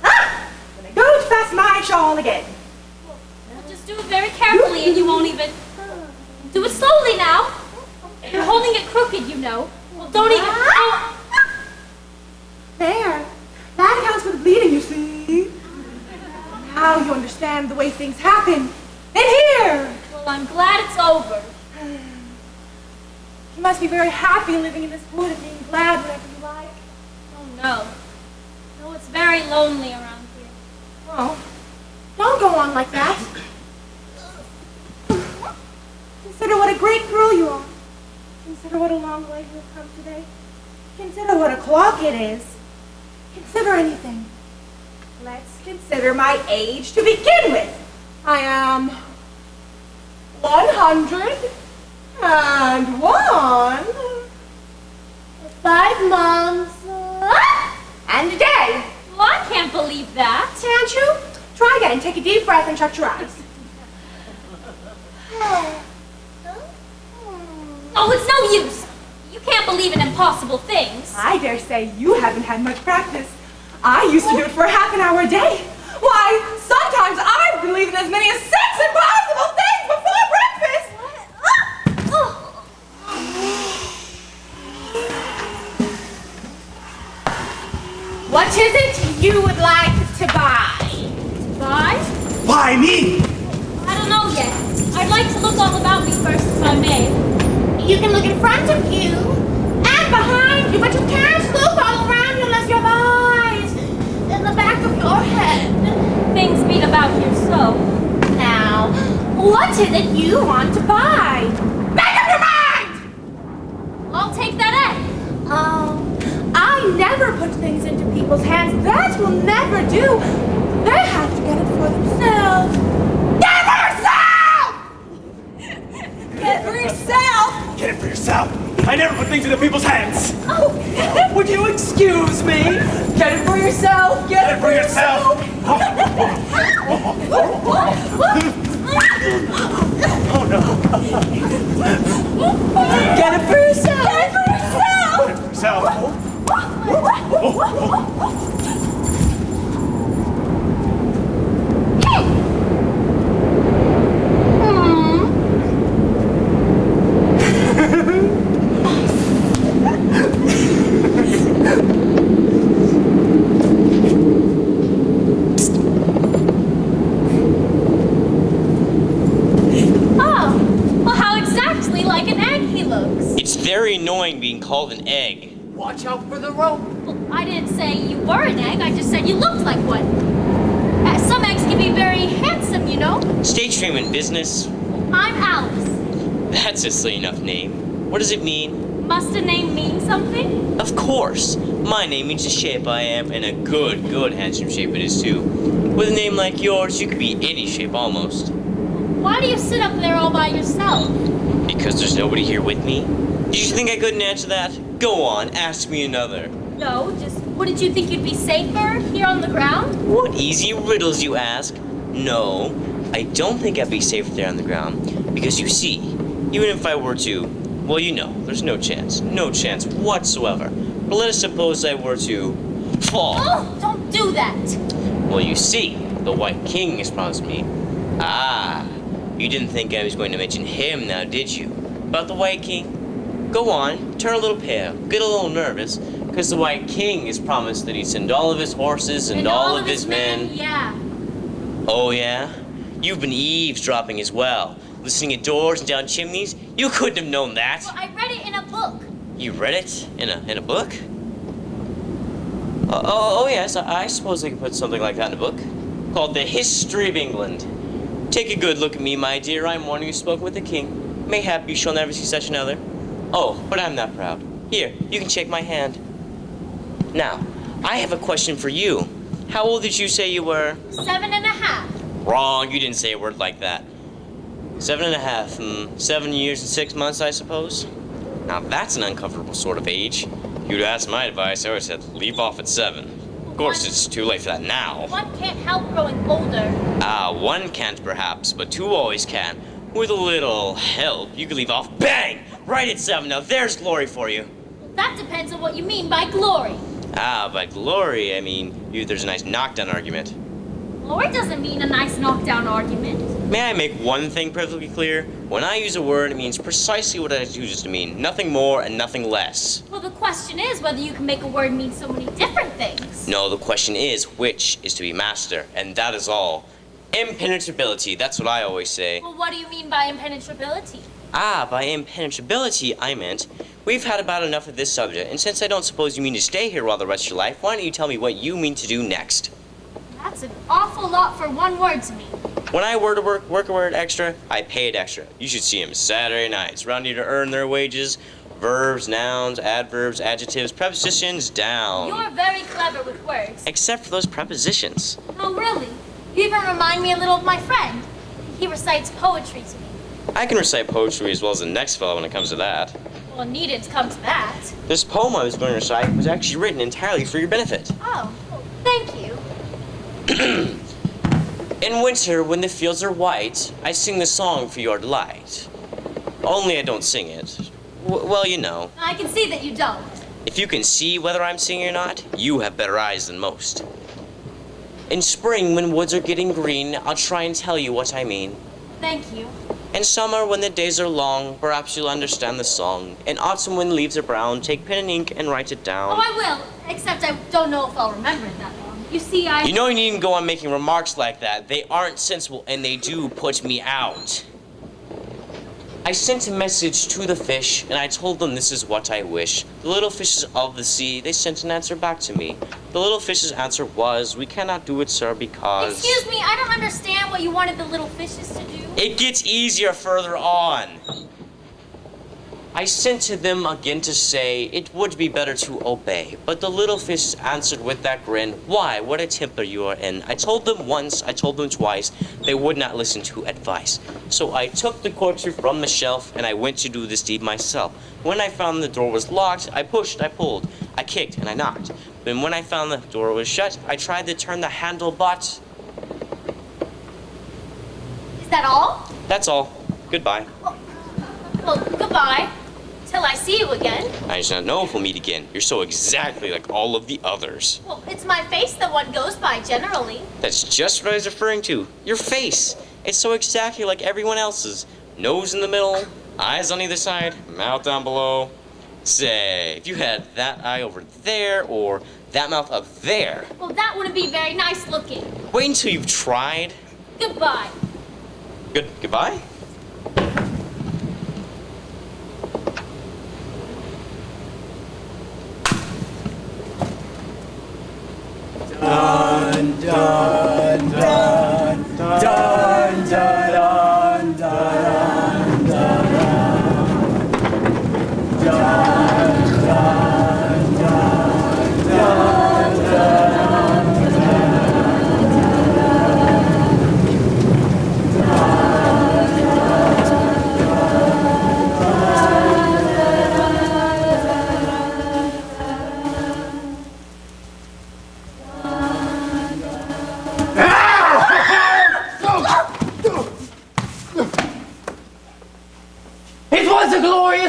I go to fasten my shawl again. Well, just do it very carefully and you won't even... Do it slowly now. You're holding it crooked, you know. Well, don't even... Oh. There. That accounts for the bleeding, you see. Now you understand the way things happen. And here. Well, I'm glad it's over. You must be very happy living in this wood and being glad whenever you like. Oh, no. No, it's very lonely around here. Oh, don't go on like that. Consider what a great girl you are. Consider what a long way you have come today. Consider what o'clock it is. Consider anything. Let's consider my age to begin with. I am 101. 5 months And a day. Well, I can't believe that. Can't you? Try again. Take a deep breath and shut your eyes. Oh, it's no use. You can't believe in impossible things. I dare say you haven't had much practice. I used to do it for half an hour a day. Why, sometimes I've believed in as many as 6 impossible things before breakfast. What is it you would like to buy? Bye? Why me? I don't know yet. I'd like to look all about me first, if I may. You can look in front of you and behind you, but you can't look all around you unless you have eyes in the back of your head. Things beat about here so. Now, what is it you want to buy? Make up your mind! I'll take that egg. Oh, I never put things into people's hands. That will never do. They have to get it for themselves. Get it for yourself! Get it for yourself! Get it for yourself. I never put things into people's hands. Oh, would you excuse me? Get it for yourself. Get it for yourself. Oh no. Get it for yourself. Get it for yourself. Get it for yourself. Oh, well, how exactly like an egg he looks. It's very annoying being called an egg. Watch out for the rope. Well, I didn't say you were an egg, I just said you looked like one. Some eggs State in business. I'm Alice. That's a silly enough name. What does it mean? Must a name mean something? Of course. My name means the shape I am, and a good handsome shape it is too. With a name like yours, you could be any shape almost. Why do you sit up there all by yourself? Because there's nobody here with me? Did you think I couldn't answer that? Go on, ask me another. No, just wouldn't you think you'd be safer here on the ground? What easy riddles you ask. No, I don't think I'd be safer there on the ground. Because you see, even if I were to, well, you know, there's no chance whatsoever. But let us suppose I were to fall. Oh, don't do that. Well, you see, the White King has promised me. Ah, you didn't think I was going to mention him now, did you? About the White King? Go on, turn a little pale, get a little nervous, because the White King has promised that he'd send all of his horses and all of his men. Yeah. Oh, yeah? You've been eavesdropping as well. Listening at doors and down chimneys? You couldn't have known that. Well, I read it in a book. You read it in a book? Oh, yes, I suppose I could put something like that in a book. Called The History of England. Take a good look at me, my dear. I'm one who spoke with the king. Mayhap you shall never see such another. Oh, but I'm not proud. Here, you can shake my hand. Now, I have a question for you. How old did you say you were? 7.5. Wrong, you didn't say a word like that. 7.5, 7 years and 6 months, I suppose. Now that's an uncomfortable sort of age. If you'd asked my advice, I would have said leave off at 7. Of course, it's too late for that now. One can't help growing older. Ah, one can't perhaps, but two always can. With a little help, you could leave off, bang! Right at 7, now there's glory for you. Well, that depends on what you mean by glory. Ah, by glory, I mean, there's a nice knockdown argument. Glory doesn't mean a nice knockdown argument. May I make one thing perfectly clear? When I use a word, it means precisely what I use it to mean. Nothing more and nothing less. Well, the question is whether you can make a word mean so many different things. No, the question is, which is to be master? And that is all. Impenetrability, that's what I always say. Well, what do you mean by impenetrability? Ah, by impenetrability, I meant, we've had about enough of this subject, and since I don't suppose you mean to stay here all the rest of your life, why don't you tell me what you mean to do next? That's an awful lot for one word to me. When I were to work a word extra, I pay it extra. You should see them Saturday nights, round here to earn their wages. Verbs, nouns, adverbs, adjectives, prepositions, down. You're very clever with words. Except for those prepositions. Oh, really? You even remind me a little of my friend. He recites poetry to me. I can recite poetry as well as the next fellow when it comes to that. Well, it needed to come to that. This poem I was going to recite was actually written entirely for your benefit. Oh, well, thank you. In winter, when the fields are white, I sing the song for your delight. Only I don't sing it. Well, you know. I can see that you don't. If you can see whether I'm singing or not, you have better eyes than most. In spring, when woods are getting green, I'll try and tell you what I mean. Thank you. In summer, when the days are long, perhaps you'll understand the song. In autumn, when leaves are brown, take pen and ink and write it down. Oh, I will, except I don't know if I'll remember it that long. You see, You know you needn't go on making remarks like that. They aren't sensible, and they do put me out. I sent a message to the fish, and I told them this is what I wish. The little fishes of the sea, they sent an answer back to me. The little fish's answer was, we cannot do it, sir, because... Excuse me, I don't understand what you wanted the little fishes to do. It gets easier further on. I sent to them again to say it would be better to obey, but the little fish answered with that grin, why, what a temper you are in. I told them once, I told them twice, they would not listen to advice. So I took the corkscrew from the shelf, and I went to do this deed myself. When I found the door was locked, I pushed, I pulled, I kicked, and I knocked. Then when I found the door was shut, I tried to turn the handle, but... Is that all? That's all. Goodbye. Well, goodbye. Till I see you again. I do not know if we'll meet again. You're so exactly like all of the others. Well, it's my face that one goes by generally. That's just what I was referring to. Your face. It's so exactly like everyone else's. Nose in the middle, eyes on either side, mouth down below. Say, if you had that eye over there or that mouth up there. Well, that wouldn't be very nice looking. Wait until you've tried. Goodbye. Goodbye? Dun, dun, dun, dun, dun.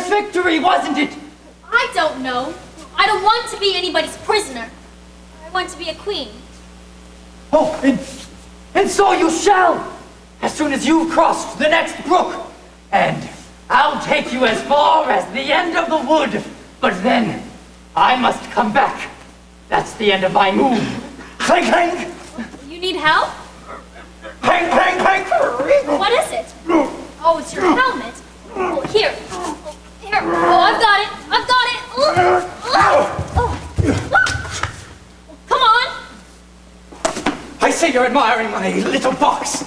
glorious victory, wasn't it? I don't know. I don't want to be anybody's prisoner. I want to be a queen. Oh, and so you shall, as soon as you've crossed the next brook. And I'll take you as far as the end of the wood. But then, I must come back. That's the end of my move. Clank, clank! You need help? Clank, clank, clank! What is it? Oh, it's your helmet. Oh, here. Oh, here. Oh, I've got it. I've got it. Come on. I see you're admiring my little box.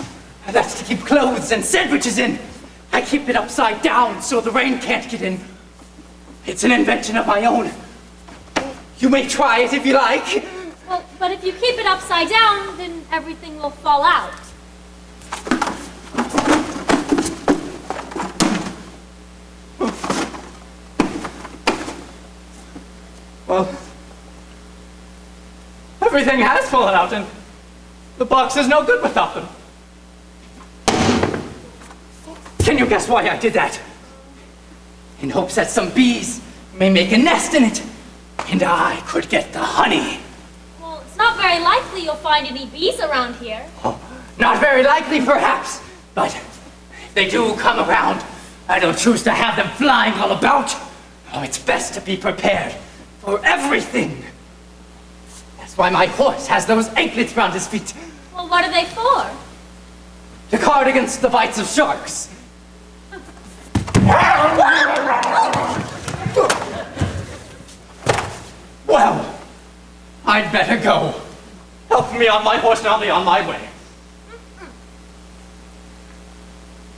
That's to keep clothes and sandwiches in. I keep it upside down so the rain can't get in. It's an invention of my own. You may try it if you like. Well, but if you keep it upside down, then everything will fall out. Well, everything has fallen out, and the box is no good without them. Can you guess why I did that? In hopes that some bees may make a nest in it, and I could get the honey. Well, it's not very likely you'll find any bees around here. Oh, not very likely, perhaps, but if they do come around, I don't choose to have them flying all about. Oh, it's best to be prepared for everything. That's why my horse has those anklets round his feet. Well, what are they for? To guard against the bites of sharks. Well, I'd better go. Help me on my horse and I'll be on my way.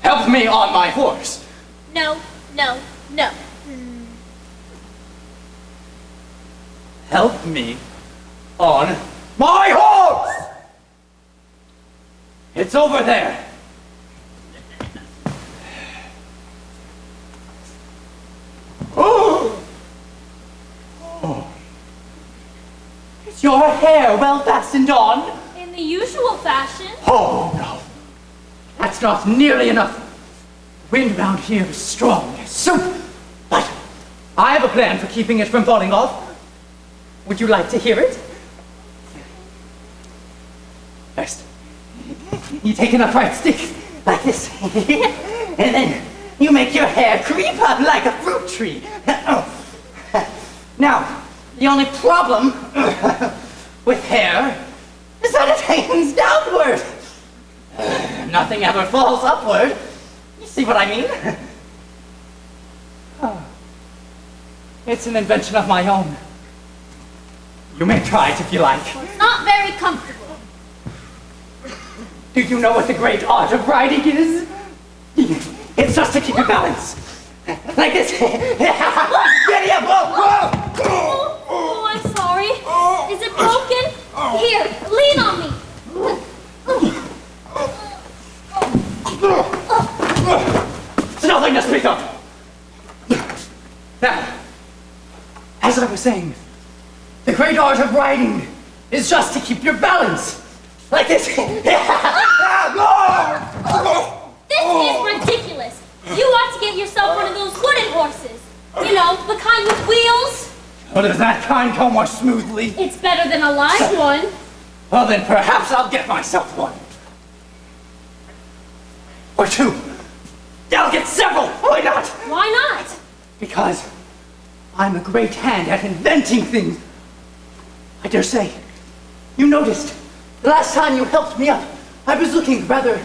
Help me on my horse. No, no, no. Help me on my horse! It's over there. Oh! Oh. Is your hair well fastened on? In the usual fashion. Oh, no. That's not nearly enough. The wind round here is strong as soup. But I have a plan for keeping it from falling off. Would you like to hear it? First, you take an upright stick like this, and then you make your hair creep up like a fruit tree. Now, the only problem with hair is that it hangs downward. Nothing ever falls upward. You see what I mean? Oh. It's an invention of my own. You may try it if you like. It's not very comfortable. Do you know what the great art of riding is? It's just to keep your balance. Like this. Giddy up! Oh, I'm sorry. Is it broken? Here, lean on me. It's nothing to speak of. Now, as I was saying, the great art of riding is just to keep your balance. Like this. This is ridiculous. You ought to get yourself one of those wooden horses. You know, the kind with wheels. Oh, does that kind go more smoothly? It's better than a live one. Well, then perhaps I'll get myself one. Or two. I'll get several. Why not? Why not? Because I'm a great hand at inventing things. I dare say, you noticed the last time you helped me up, I was looking rather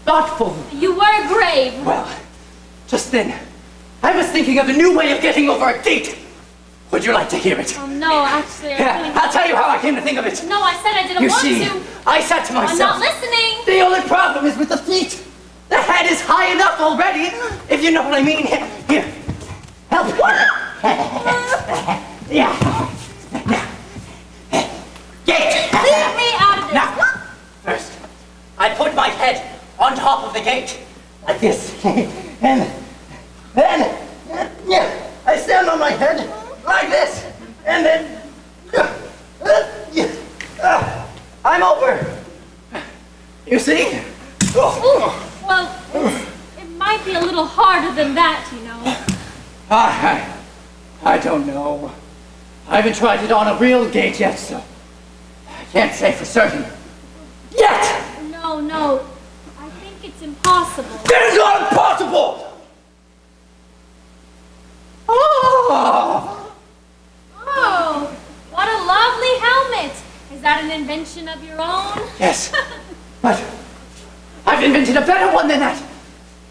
thoughtful. You were grave. Well, just then, I was thinking of a new way of getting over a gate. Would you like to hear it? Oh, no, actually, Yeah, I'll tell you how I came to think of it. No, I said I didn't You want see, to. I said to myself, I'm not listening. the only problem is with the feet. The head is high enough already, if you know what I mean. Here, help me. Yeah. Gate. Leave me out of this. Now, first, I put my head on top of the gate, like this. And then, I stand on my head, like this. And then, I'm over. You see? Ooh, well, it might be a little little harder than that, you know. I don't know. I haven't tried it on a real gate yet, so I can't say for certain. Yet! No. I think it's impossible. It is not impossible! Oh! Oh, what a lovely helmet. Is that an invention of your own? Yes, but I've invented a better one than that.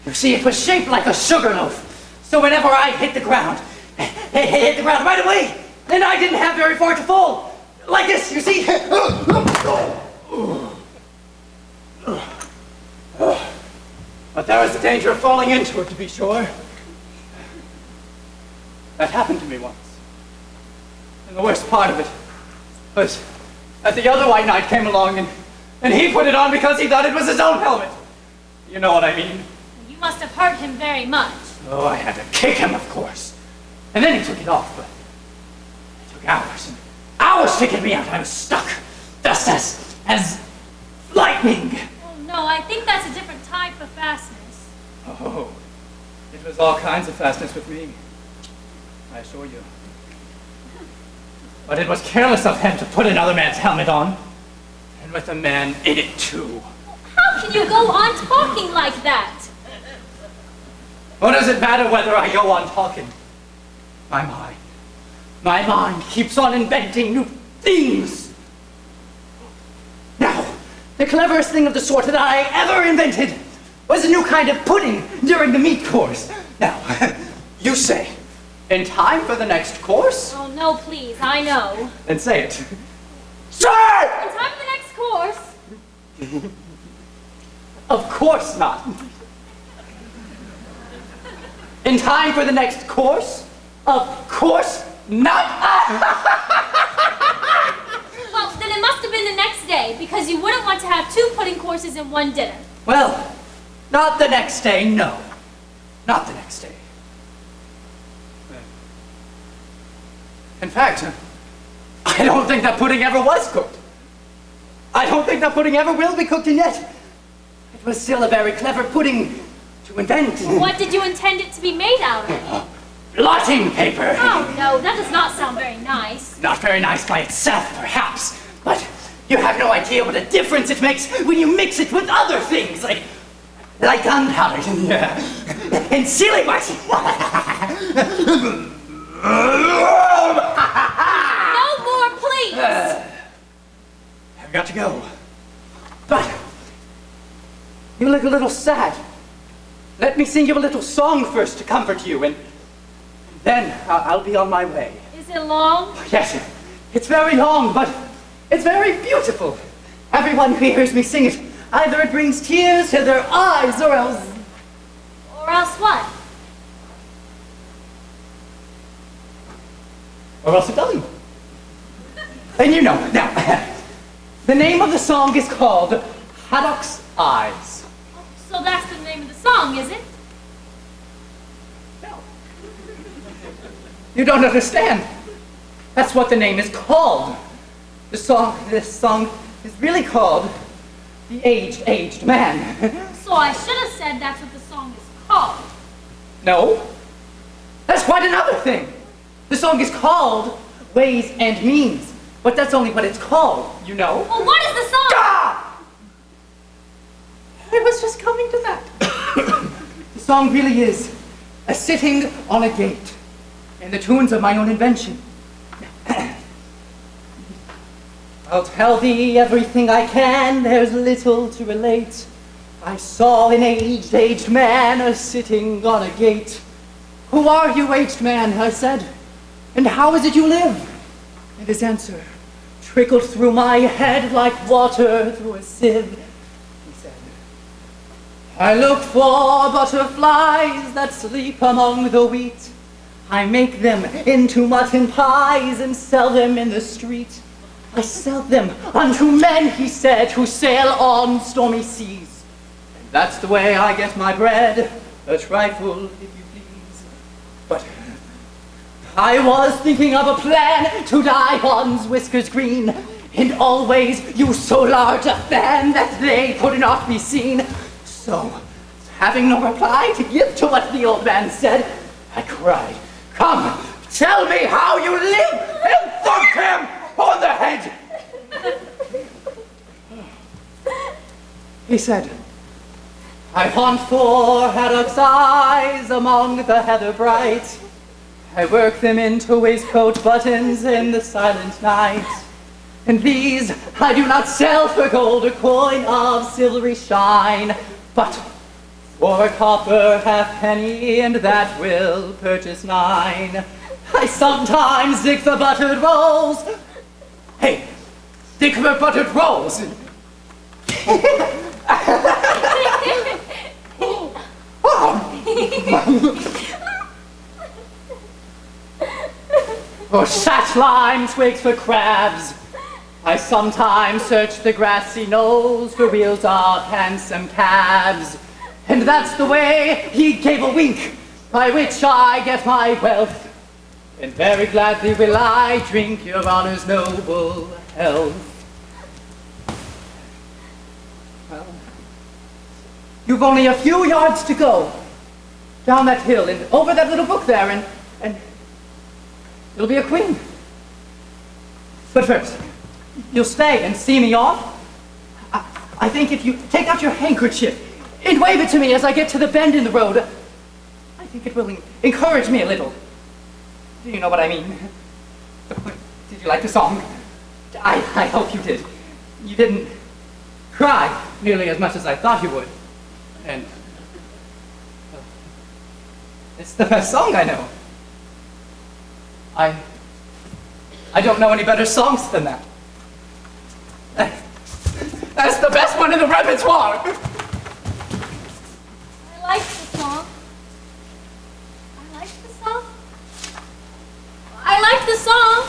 You see, it was shaped like a sugar loaf. So whenever I hit the ground, it hit the ground right away. And I didn't have very far to fall. Like this, you see? But there is the danger of falling into it, to be sure. That happened to me once. And the worst part of it was that the other white knight came along and he put it on because he thought it was his own helmet. You know what I mean? You must have hurt him very much. Oh, I had to kick him, of course. And then he took it off, but it took hours and hours to get me out. I was stuck, just as lightning. Oh, no, I think that's a different type of fastness. Oh, it was all kinds of fastness with me, I assure you. But it was careless of him to put another man's helmet on, and with a man in it too. How can you go on talking like that? What does it matter whether I go on talking? My mind keeps on inventing new things. Now, the cleverest thing of the sort that I ever invented was a new kind of pudding during the meat course. Now, you say, in time for the next course? Oh, no, please, I know. Then say it. Say! In time for the next course. Of course not. In time for the next course? Of course not. Well, then it must have been the next day, because you wouldn't want to have 2 pudding courses in one dinner. Well, not the next day, no. Not the next day. In fact, I don't think that pudding ever was cooked. I don't think that pudding ever will be cooked, and yet it was still a very clever pudding to invent. What did you intend it to be made out of? Blotting paper. Oh, no, that does not sound very nice. Not very nice by itself, perhaps, but you have no idea what a difference it makes when you mix it with other things, like gunpowder and sealing wax. No more, please! I've got to go. But you look a little sad. Let me sing you a little song first to comfort you, and then I'll be on my way. Is it long? Yes, it's very long, but it's very beautiful. Everyone who hears me sing it, either it brings tears to their eyes, or else... Or else what? Or else it doesn't. And you know, now, the name of the song is called Haddock's Eyes. So that's the name of the song, is it? No. You don't understand. That's what the name is called. This song is really called The Aged Man. So I should have said that's what the song is called. No. That's quite another thing. The song is called Ways and Means, but that's only what it's called, you know? Well, what is the song? Ah! I was just coming to that. The song really is a sitting on a gate, and the tunes of my own invention. I'll tell thee everything I can, there's little to relate. I saw an aged man a-sitting on a gate. Who are you, aged man? I said. And how is it you live? And his answer trickled through my head like water through a sieve. He said, I look for butterflies that sleep among the wheat. I make them into mutton pies and sell them in the street. I sell them unto men, he said, who sail on stormy seas. And that's the way I get my bread, a trifle, if you please. But I was thinking of a plan to dye one's whiskers green, and always use so large a fan that they could not be seen. So having no reply to give to what the old man said, I cried, "Come, tell me how you live," and thumped him on the head. He said, "I hunt for haddock's eyes among the heather bright. I work them into waistcoat buttons in the silent night. And these I do not sell for gold or coin of silvery shine, but for a copper halfpenny, and that will purchase 9. I sometimes dig for buttered rolls." Hey, dig for buttered rolls. Or sat lime twigs for crabs. I sometimes search the grassy knolls for wheels of handsome cabs. And that's the way he gave a wink, by which I get my wealth. And very gladly will I drink your honor's noble health. Well, you've only a few yards to go down that hill and over that little brook there, and you'll be a queen. But first, you'll stay and see me off? I think if you take out your handkerchief and wave it to me as I get to the bend in the road, I think it will encourage me a little. Do you know what I mean? Did you like the song? I hope you did. You didn't cry nearly as much as I thought you would. And it's the best song I know. I don't know any better songs than that. That's the best one in the repertoire. I like the song. I like the song.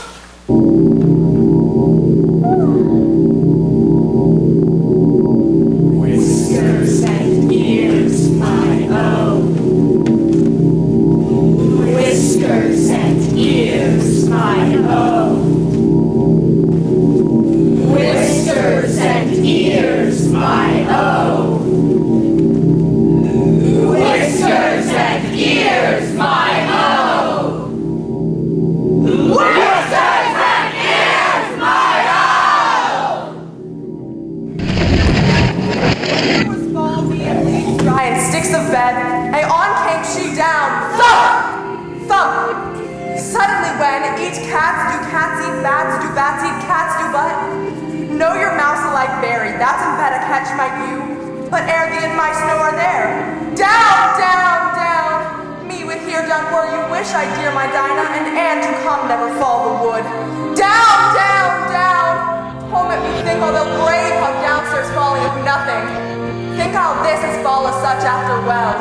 Whiskers and ears, my own. Whiskers and ears, my own. Whiskers and ears, my own. Whiskers and ears, my own. Whiskers and ears, my own. It was balmy and leaves dry and sticks of bed, and on came she down. Thump! Thump! Suddenly when eat cats, do cats eat bats, do bats eat cats, do but? Know your mouse alike buried, that's in bed a catch might you, but ere thee and mice know are there. Down, down, down! Me with here done were you wish I dear my Dinah, and to come never fall the wood. Down, down, down! Home at me think, although brave, how downstairs falling of nothing. Think how this is fall as such after well.